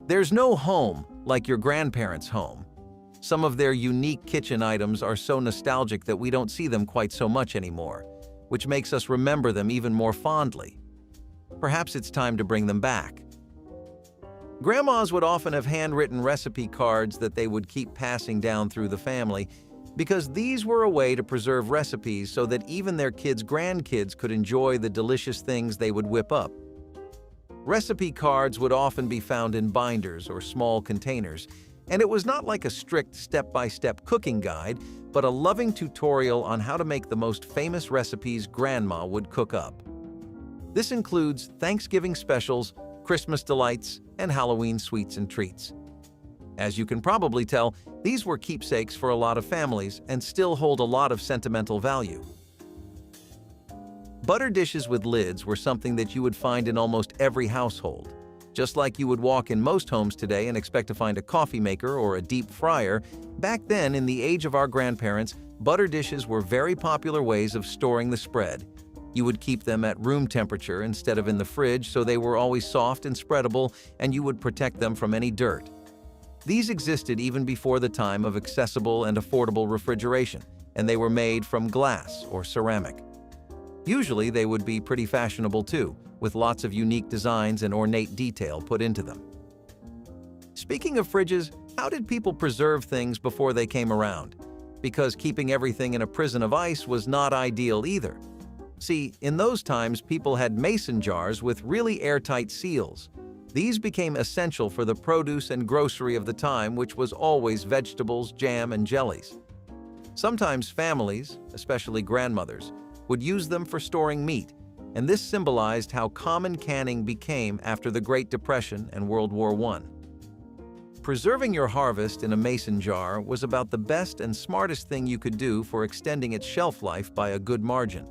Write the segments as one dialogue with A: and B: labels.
A: There's no home like your grandparents' home. Some of their unique kitchen items are so nostalgic that we don't see them quite so much anymore, which makes us remember them even more fondly. Perhaps it's time to bring them back. Grandmas would often have handwritten recipe cards that they would keep passing down through the family, because these were a way to preserve recipes so that even their kids' grandkids could enjoy the delicious things they would whip up. Recipe cards would often be found in binders or small containers, and it was not like a strict step-by-step cooking guide, but a loving tutorial on how to make the most famous recipes Grandma would cook up. This includes Thanksgiving specials, Christmas delights, and Halloween sweets and treats. As you can probably tell, these were keepsakes for a lot of families and still hold a lot of sentimental value. Butter dishes with lids were something that you would find in almost every household. Just like you would walk in most homes today and expect to find a coffee maker or a deep fryer, back then, in the age of our grandparents, butter dishes were very popular ways of storing the spread. You would keep them at room temperature instead of in the fridge, so they were always soft and spreadable, and you would protect them from any dirt. These existed even before the time of accessible and affordable refrigeration, and they were made from glass or ceramic. Usually, they would be pretty fashionable too, with lots of unique designs and ornate detail put into them. Speaking of fridges, how did people preserve things before they came around? Because keeping everything in a prison of ice was not ideal either. See, in those times, people had mason jars with really airtight seals. These became essential for the produce and grocery of the time, which was always vegetables, jam, and jellies. Sometimes families, especially grandmothers, would use them for storing meat, and this symbolized how common canning became after the Great Depression and World War I. Preserving your harvest in a mason jar was about the best and smartest thing you could do for extending its shelf life by a good margin.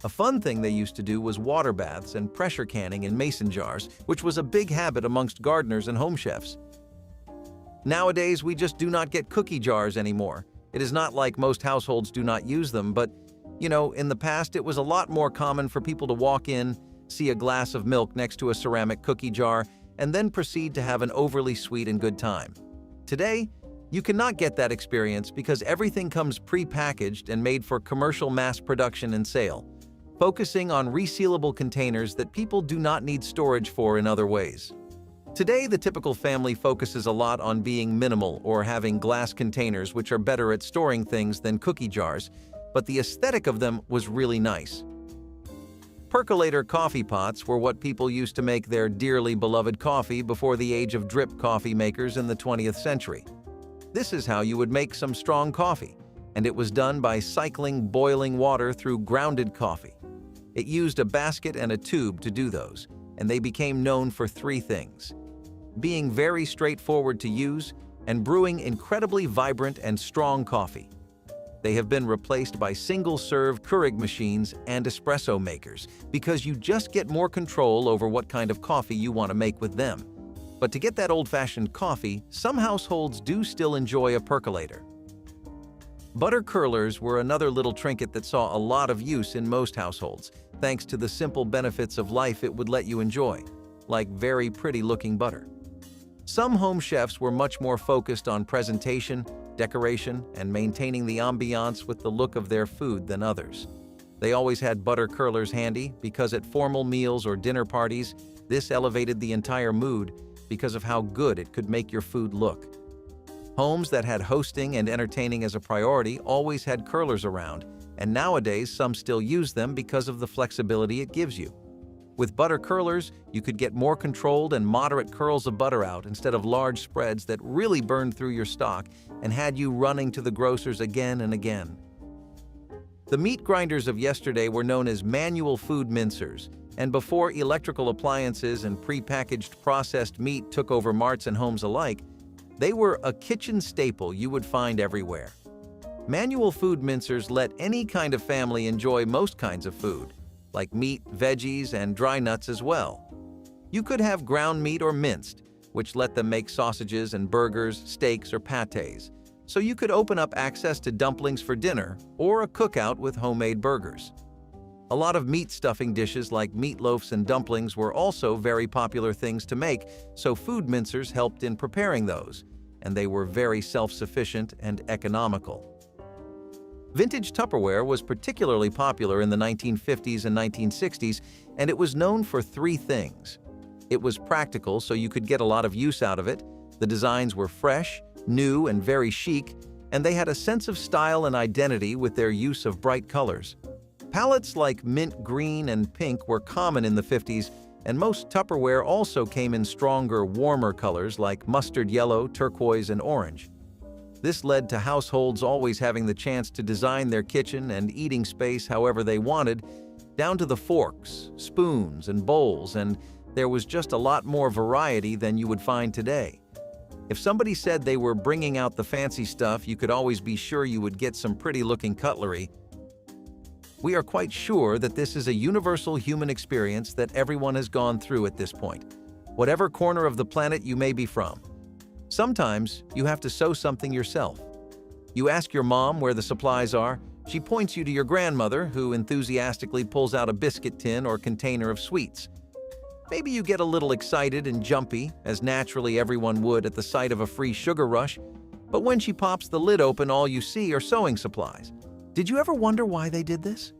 A: A fun thing they used to do was water baths and pressure canning in mason jars, which was a big habit amongst gardeners and home chefs. Nowadays, we just do not get cookie jars anymore. It is not like most households do not use them, but in the past, it was a lot more common for people to walk in, see a glass of milk next to a ceramic cookie jar, and then proceed to have an overly sweet and good time. Today, you cannot get that experience because everything comes pre-packaged and made for commercial mass production and sale, focusing on resealable containers that people do not need storage for in other ways. Today, the typical family focuses a lot on being minimal or having glass containers, which are better at storing things than cookie jars, but the aesthetic of them was really nice. Percolator coffee pots were what people used to make their dearly beloved coffee before the age of drip coffee makers in the 20th century. This is how you would make some strong coffee, and it was done by cycling boiling water through grounded coffee. It used a basket and a tube to do those, and they became known for three things: being very straightforward to use and brewing incredibly vibrant and strong coffee. They have been replaced by single-serve Keurig machines and espresso makers because you just get more control over what kind of coffee you want to make with them. But to get that old-fashioned coffee, some households do still enjoy a percolator. Butter curlers were another little trinket that saw a lot of use in most households, thanks to the simple benefits of life it would let you enjoy, like very pretty-looking butter. Some home chefs were much more focused on presentation, decoration, and maintaining the ambiance with the look of their food than others. They always had butter curlers handy because at formal meals or dinner parties, this elevated the entire mood because of how good it could make your food look. Homes that had hosting and entertaining as a priority always had curlers around, and nowadays some still use them because of the flexibility it gives you. With butter curlers, you could get more controlled and moderate curls of butter out instead of large spreads that really burned through your stock and had you running to the grocer's again and again. The meat grinders of yesterday were known as manual food mincers, and before electrical appliances and pre-packaged processed meat took over marts and homes alike, they were a kitchen staple you would find everywhere. Manual food mincers let any kind of family enjoy most kinds of food, like meat, veggies, and dry nuts as well. You could have ground meat or minced, which let them make sausages and burgers, steaks, or pâtés. So you could open up access to dumplings for dinner or a cookout with homemade burgers. A lot of meat stuffing dishes like meatloafs and dumplings were also very popular things to make, so food mincers helped in preparing those, and they were very self-sufficient and economical. Vintage Tupperware was particularly popular in the 1950s and 1960s, and it was known for three things. It was practical, so you could get a lot of use out of it. The designs were fresh, new, and very chic, and they had a sense of style and identity with their use of bright colors. Palettes like mint green and pink were common in the 50s, and most Tupperware also came in stronger, warmer colors like mustard yellow, turquoise, and orange. This led to households always having the chance to design their kitchen and eating space however they wanted, down to the forks, spoons, and bowls, and there was just a lot more variety than you would find today. If somebody said they were bringing out the fancy stuff, you could always be sure you would get some pretty-looking cutlery. We are quite sure that this is a universal human experience that everyone has gone through at this point, whatever corner of the planet you may be from. Sometimes you have to sew something yourself. You ask your mom where the supplies are, she points you to your grandmother, who enthusiastically pulls out a biscuit tin or container of sweets. Maybe you get a little excited and jumpy, as naturally everyone would at the sight of a free sugar rush, but when she pops the lid open, all you see are sewing supplies. Did you ever wonder why they did this?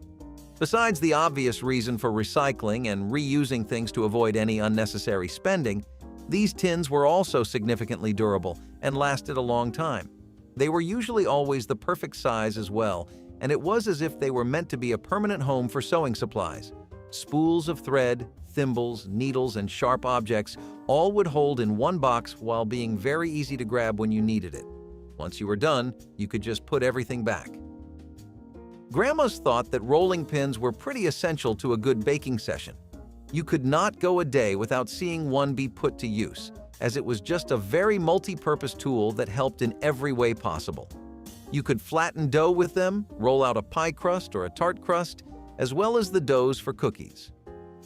A: Besides the obvious reason for recycling and reusing things to avoid any unnecessary spending, these tins were also significantly durable and lasted a long time. They were usually always the perfect size as well, and it was as if they were meant to be a permanent home for sewing supplies. Spools of thread, thimbles, needles, and sharp objects all would hold in one box while being very easy to grab when you needed it. Once you were done, you could just put everything back. Grandmas thought that rolling pins were pretty essential to a good baking session. You could not go a day without seeing one be put to use, as it was just a very multi-purpose tool that helped in every way possible. You could flatten dough with them, roll out a pie crust or a tart crust, as well as the doughs for cookies.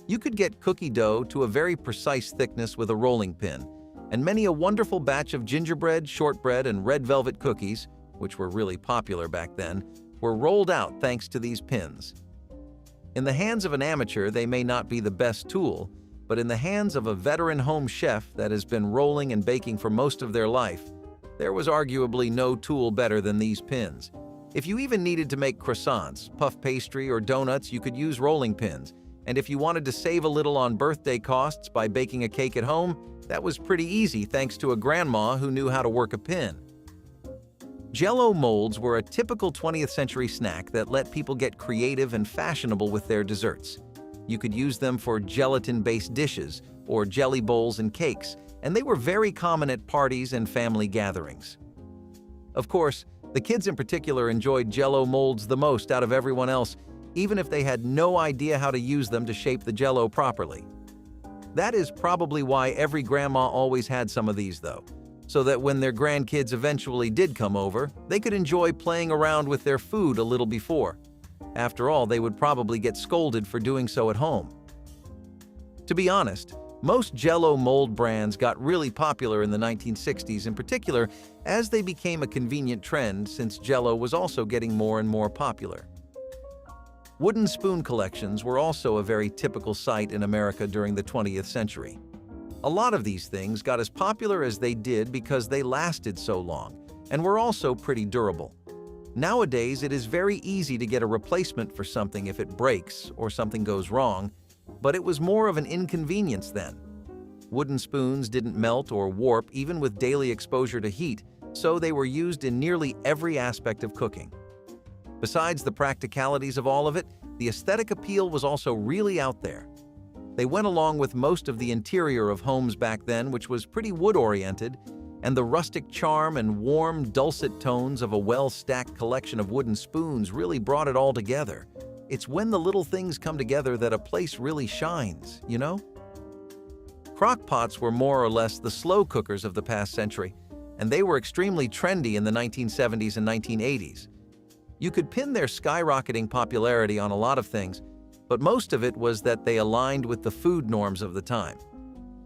A: You could get cookie dough to a very precise thickness with a rolling pin, and many a wonderful batch of gingerbread, shortbread, and red velvet cookies, which were really popular back then, were rolled out thanks to these pins. In the hands of an amateur, they may not be the best tool, but in the hands of a veteran home chef that has been rolling and baking for most of their life, there was arguably no tool better than these pins. If you even needed to make croissants, puff pastry, or donuts, you could use rolling pins. And if you wanted to save a little on birthday costs by baking a cake at home, that was pretty easy thanks to a grandma who knew how to work a pin. JellO molds were a typical 20th century snack that let people get creative and fashionable with their desserts. You could use them for gelatin-based dishes or jelly bowls and cakes, and they were very common at parties and family gatherings. Of course, the kids in particular enjoyed JellO molds the most out of everyone else, even if they had no idea how to use them to shape the JellO properly. That is probably why every grandma always had some of these though, so that when their grandkids eventually did come over, they could enjoy playing around with their food a little before. After all, they would probably get scolded for doing so at home. To be honest, most JellO mold brands got really popular in the 1960s in particular as they became a convenient trend since JellO was also getting more and more popular. Wooden spoon collections were also a very typical sight in America during the 20th century. A lot of these things got as popular as they did because they lasted so long and were also pretty durable. Nowadays, it is very easy to get a replacement for something if it breaks or something goes wrong, but it was more of an inconvenience then. Wooden spoons didn't melt or warp even with daily exposure to heat, so they were used in nearly every aspect of cooking. Besides the practicalities of all of it, the aesthetic appeal was also really out there. They went along with most of the interior of homes back then, which was pretty wood-oriented, and the rustic charm and warm, dulcet tones of a well-stacked collection of wooden spoons really brought it all together. It's when the little things come together that a place really shines, you know? Crockpots were more or less the slow cookers of the past century, and they were extremely trendy in the 1970s and 1980s. You could pin their skyrocketing popularity on a lot of things, but most of it was that they aligned with the food norms of the time.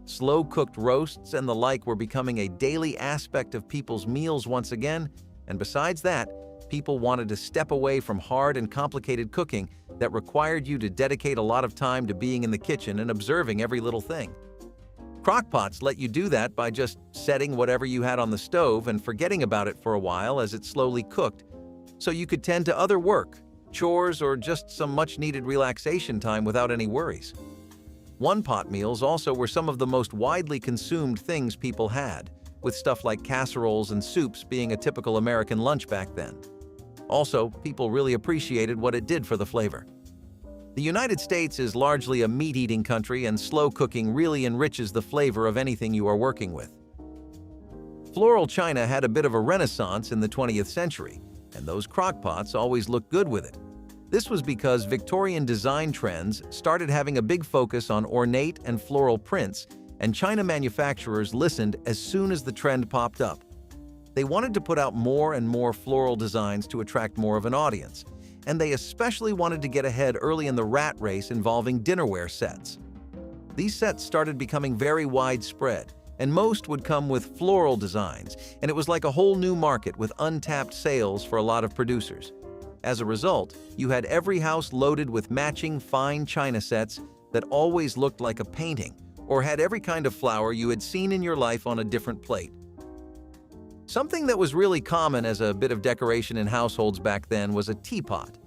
A: Slow-cooked roasts and the like were becoming a daily aspect of people's meals once again, and besides that, People wanted to step away from hard and complicated cooking that required you to dedicate a lot of time to being in the kitchen and observing every little thing. Crockpots let you do that by just setting whatever you had on the stove and forgetting about it for a while as it slowly cooked, so you could tend to other work, chores, or just some much-needed relaxation time without any worries. One-pot meals also were some of the most widely consumed things people had, with stuff like casseroles and soups being a typical American lunch back then. Also, people really appreciated what it did for the flavor. The United States is largely a meat-eating country, and slow cooking really enriches the flavor of anything you are working with. Floral china had a bit of a renaissance in the 20th century, and those crockpots always looked good with it. This was because Victorian design trends started having a big focus on ornate and floral prints, and china manufacturers listened as soon as the trend popped up. They wanted to put out more and more floral designs to attract more of an audience, and they especially wanted to get ahead early in the rat race involving dinnerware sets. These sets started becoming very widespread, and most would come with floral designs, and it was like a whole new market with untapped sales for a lot of producers. As a result, you had every house loaded with matching fine china sets that always looked like a painting, or had every kind of flower you had seen in your life on a different plate. Something that was really common as a bit of decoration in households back then was a teapot.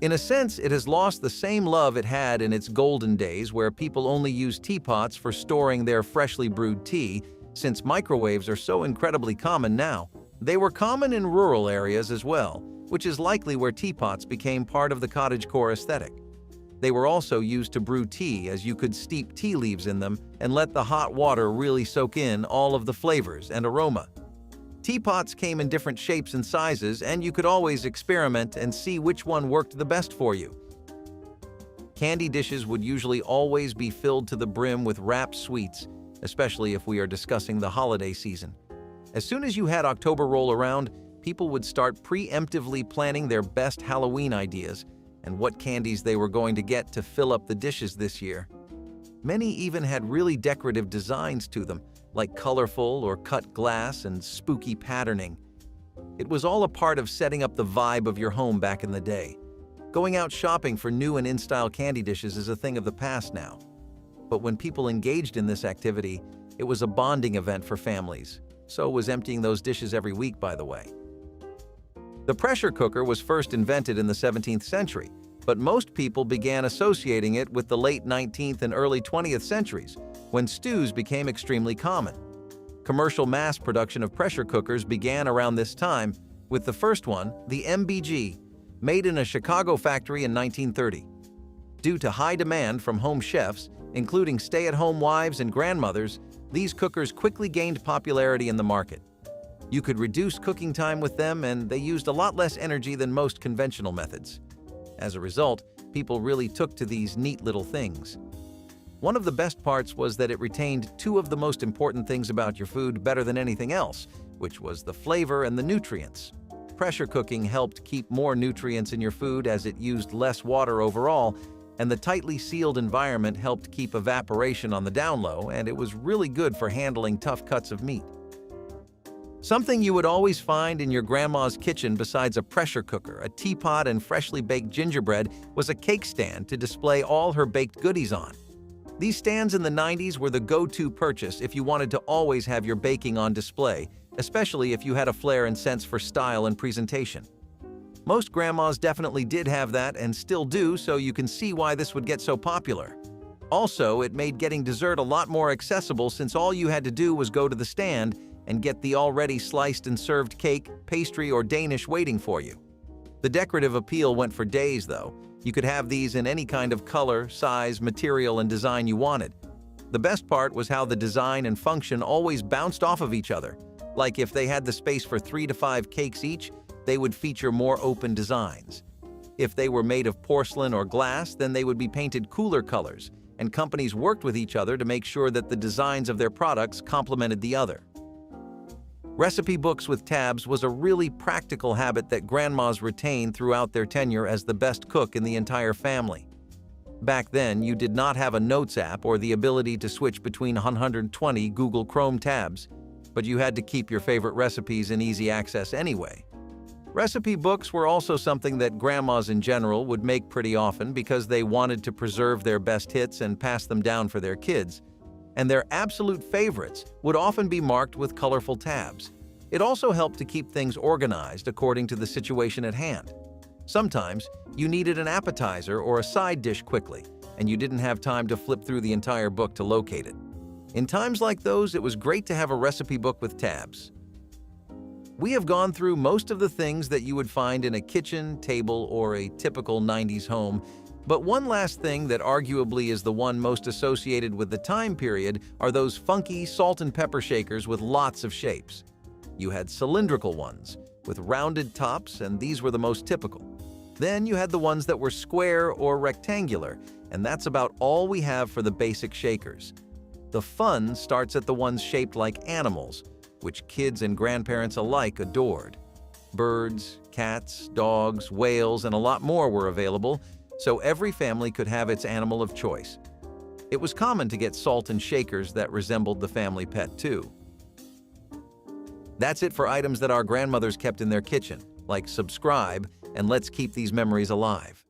A: In a sense, it has lost the same love it had in its golden days, where people only used teapots for storing their freshly brewed tea, since microwaves are so incredibly common now. They were common in rural areas as well, which is likely where teapots became part of the cottagecore aesthetic. They were also used to brew tea, as you could steep tea leaves in them and let the hot water really soak in all of the flavors and aroma. Teapots came in different shapes and sizes, and you could always experiment and see which one worked the best for you. Candy dishes would usually always be filled to the brim with wrapped sweets, especially if we are discussing the holiday season. As soon as you had October roll around, people would start preemptively planning their best Halloween ideas and what candies they were going to get to fill up the dishes this year. Many even had really decorative designs to them, like colorful or cut glass and spooky patterning. It was all a part of setting up the vibe of your home back in the day. Going out shopping for new and in-style candy dishes is a thing of the past now. But when people engaged in this activity, it was a bonding event for families. So was emptying those dishes every week, by the way. The pressure cooker was first invented in the 17th century, but most people began associating it with the late 19th and early 20th centuries, when stews became extremely common. Commercial mass production of pressure cookers began around this time, with the first one, the MBG, made in a Chicago factory in 1930. Due to high demand from home chefs, including stay-at-home wives and grandmothers, these cookers quickly gained popularity in the market. You could reduce cooking time with them, and they used a lot less energy than most conventional methods. As a result, people really took to these neat little things. One of the best parts was that it retained two of the most important things about your food better than anything else, which was the flavor and the nutrients. Pressure cooking helped keep more nutrients in your food as it used less water overall, and the tightly sealed environment helped keep evaporation on the down low, and it was really good for handling tough cuts of meat. Something you would always find in your grandma's kitchen besides a pressure cooker, a teapot, and freshly baked gingerbread was a cake stand to display all her baked goodies on. These stands in the 90s were the go-to purchase if you wanted to always have your baking on display, especially if you had a flair and sense for style and presentation. Most grandmas definitely did have that and still do, so you can see why this would get so popular. Also, it made getting dessert a lot more accessible, since all you had to do was go to the stand and get the already sliced and served cake, pastry, or Danish waiting for you. The decorative appeal went for days, though. You could have these in any kind of color, size, material, and design you wanted. The best part was how the design and function always bounced off of each other. Like if they had the space for 3 to 5 cakes each, they would feature more open designs. If they were made of porcelain or glass, then they would be painted cooler colors, and companies worked with each other to make sure that the designs of their products complemented the other. Recipe books with tabs was a really practical habit that grandmas retained throughout their tenure as the best cook in the entire family. Back then, you did not have a notes app or the ability to switch between 120 Google Chrome tabs, but you had to keep your favorite recipes in easy access anyway. Recipe books were also something that grandmas in general would make pretty often because they wanted to preserve their best hits and pass them down for their kids. And their absolute favorites would often be marked with colorful tabs. It also helped to keep things organized according to the situation at hand. Sometimes, you needed an appetizer or a side dish quickly, and you didn't have time to flip through the entire book to locate it. In times like those, it was great to have a recipe book with tabs. We have gone through most of the things that you would find in a kitchen, table, or a typical 90s home, but one last thing that arguably is the one most associated with the time period are those funky salt and pepper shakers with lots of shapes. You had cylindrical ones with rounded tops, and these were the most typical. Then you had the ones that were square or rectangular, and that's about all we have for the basic shakers. The fun starts at the ones shaped like animals, which kids and grandparents alike adored. Birds, cats, dogs, whales, and a lot more were available, so every family could have its animal of choice. It was common to get salt and shakers that resembled the family pet too. That's it for items that our grandmothers kept in their kitchen. Like, subscribe, and let's keep these memories alive.